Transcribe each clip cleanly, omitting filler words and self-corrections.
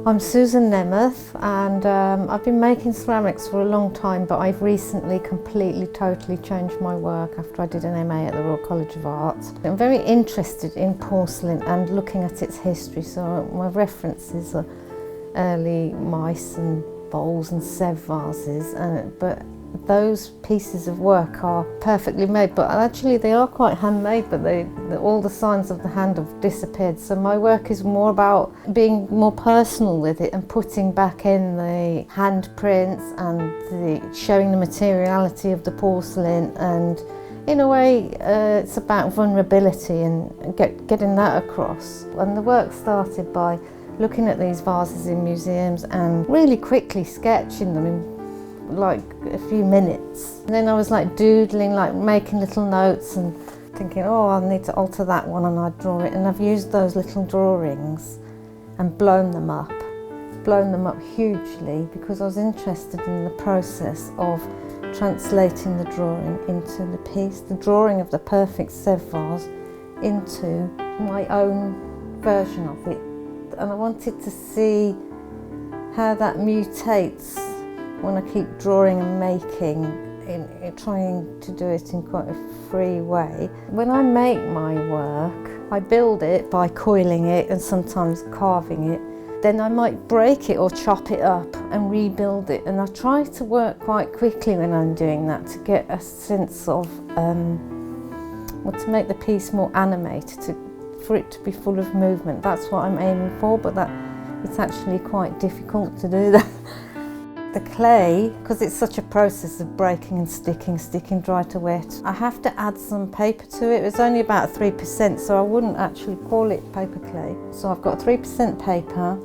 I'm Susan Nemeth, and I've been making ceramics for a long time, but I've recently totally changed my work after I did an MA at the Royal College of Art. I'm very interested in porcelain and looking at its history, so my references are early mice and bowls and Sèvres vases, but those pieces of work are perfectly made, but actually they are quite handmade, but all the signs of the hand have disappeared. So my work is more about being more personal with it and putting back in the handprints and showing the materiality of the porcelain, and in a way it's about vulnerability and getting that across. And the work started by looking at these vases in museums and really quickly sketching them in like a few minutes. And then I was like doodling, like making little notes and thinking, oh, I need to alter that one, and I'd draw it. And I've used those little drawings and blown them up hugely, because I was interested in the process of translating the drawing into the piece, the drawing of the perfect Sèvres vase into my own version of it. And I wanted to see how that mutates when I keep drawing and making, trying to do it in quite a free way. When I make my work, I build it by coiling it and sometimes carving it. Then I might break it or chop it up and rebuild it. And I try to work quite quickly when I'm doing that to get a sense of, to make the piece more animated, for it to be full of movement. That's what I'm aiming for, but it's actually quite difficult to do that. The clay, because it's such a process of breaking and sticking dry to wet, I have to add some paper to it. It's only about 3%, so I wouldn't actually call it paper clay. So I've got 3% paper.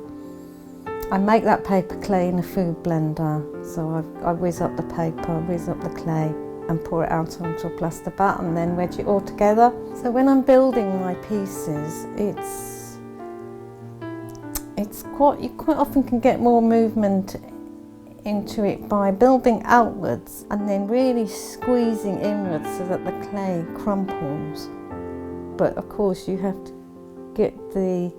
I make that paper clay in a food blender. So I whiz up the paper, whiz up the clay, and pour it out onto a plaster bat, and then wedge it all together. So when I'm building my pieces, you quite often can get more movement into it by building outwards and then really squeezing inwards so that the clay crumples. But of course you have to get the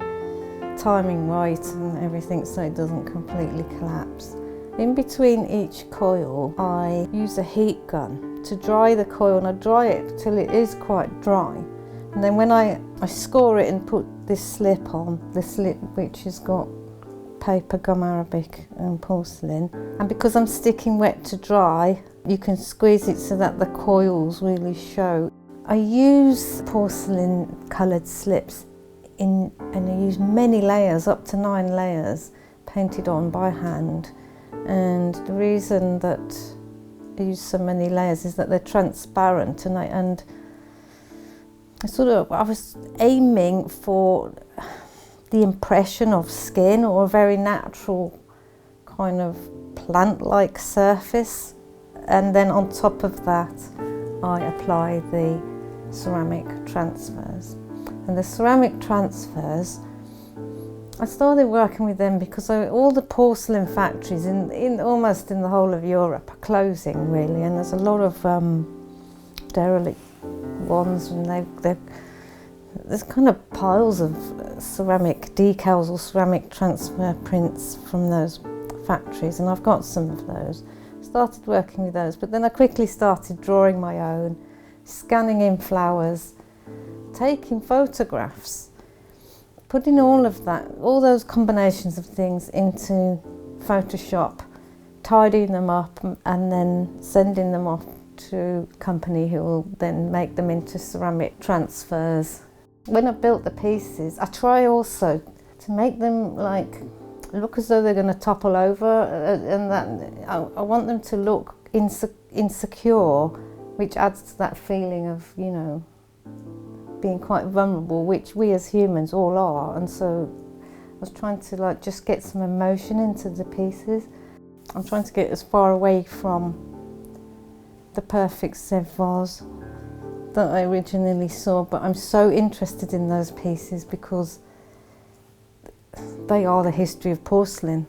timing right and everything so it doesn't completely collapse. In between each coil I use a heat gun to dry the coil, and I dry it till it is quite dry. And then when I score it and put this slip on, the slip which has got paper, gum arabic and porcelain, and because I'm sticking wet to dry, you can squeeze it so that the coils really show. I use porcelain coloured slips and I use many layers, up to 9 layers, painted on by hand. And the reason that I use so many layers is that they're transparent, and I was aiming for the impression of skin or a very natural kind of plant-like surface, and then on top of that I apply the ceramic transfers. And the ceramic transfers, I started working with them because all the porcelain factories almost in the whole of Europe are closing really, and there's a lot of derelict ones, and there's kind of piles of ceramic decals or ceramic transfer prints from those factories, and I've got some of those. Started working with those, but then I quickly started drawing my own, scanning in flowers, taking photographs, putting all those combinations of things into Photoshop, tidying them up, and then sending them off to a company who will then make them into ceramic transfers. When I built the pieces, I try also to make them look as though they're going to topple over, and that I want them to look insecure, which adds to that feeling of, being quite vulnerable, which we as humans all are. And so I was trying to just get some emotion into the pieces. I'm trying to get as far away from the perfect Sèvres vase that I originally saw, but I'm so interested in those pieces because they are the history of porcelain.